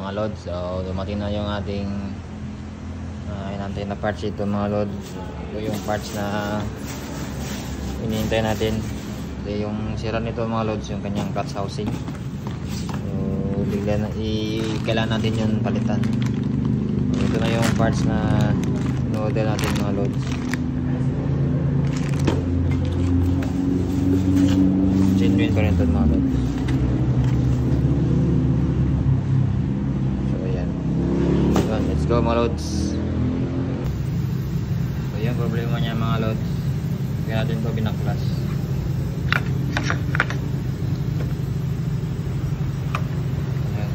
mga lods. So dumating na yung ating inantay na parts ito mga lods. Ito yung parts na hinihintay natin. Ito yung sira nito mga lods, yung kanyang clutch housing. So bigla na kailangan natin yung palitan. So, ito na yung parts na in-order natin mga lods. Genuine pa rin ito mga lods. Let's go mga lods. So yung problema niya mga lods, kaya natin ito binaklas. Ayan.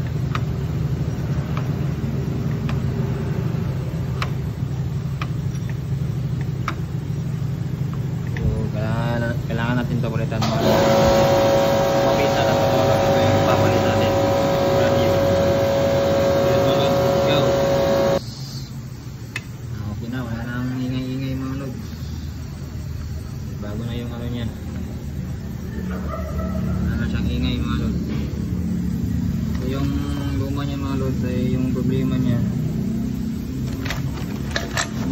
So kailangan natin ito palitan mga lods. Mabita na ito mga lods. Ito yung papalit natin. Bago na yung ano niya. Wala na siyang ingay mga lods. So yung luma niya mga lods ay yung problema niya.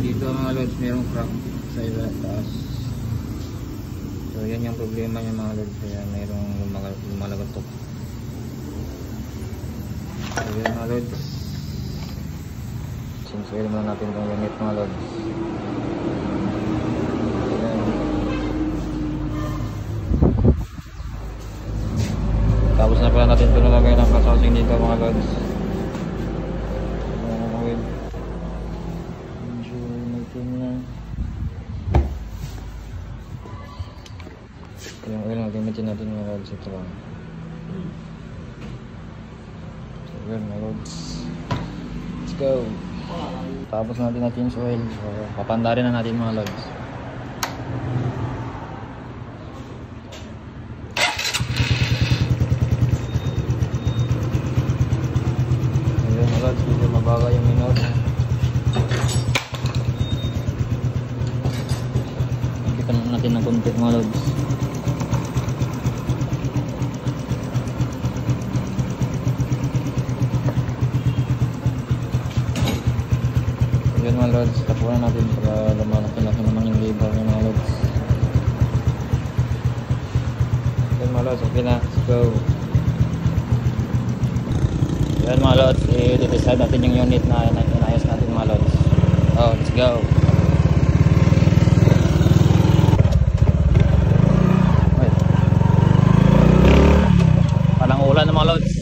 Dito mga lods mayroong crack sa taas. So yan yung problema niya mga lods. Kaya mayroong lumalagatok. So yan mga lods. Sinsuil muna natin itong unit mga lods. Tapos na pala natin ito nalagay ng clutch housing dito mga lods. Medyo natin na yung oil na gamitin natin mga lods. Ito lang. So yun mga lods, let's go. Tapos natin yung oil. So papandarin na natin mga lods. Medyo mabaga yung minor. Kita natin ng konti mga lods. Yun mga lods, tapunan natin para lumalaki-laki naman yung labor ng mga lods. Yun mga lods, okay na, let's go. Yan mga lods, i-decide natin yung unit na inayos natin mga lods. Oh, let's go. Wait. Parang ulan na mga lods.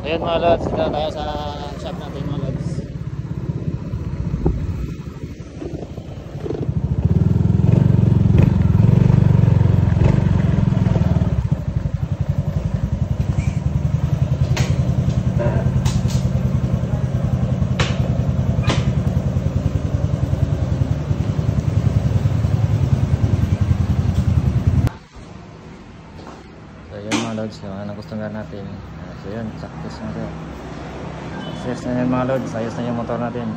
Ayan mga lods, dito tayo sa shop natin mga lods. So ayan mga lods, yung nagustuhan natin. So yun, success na siya. Success na yun mga lods, ayos na yung motor natin.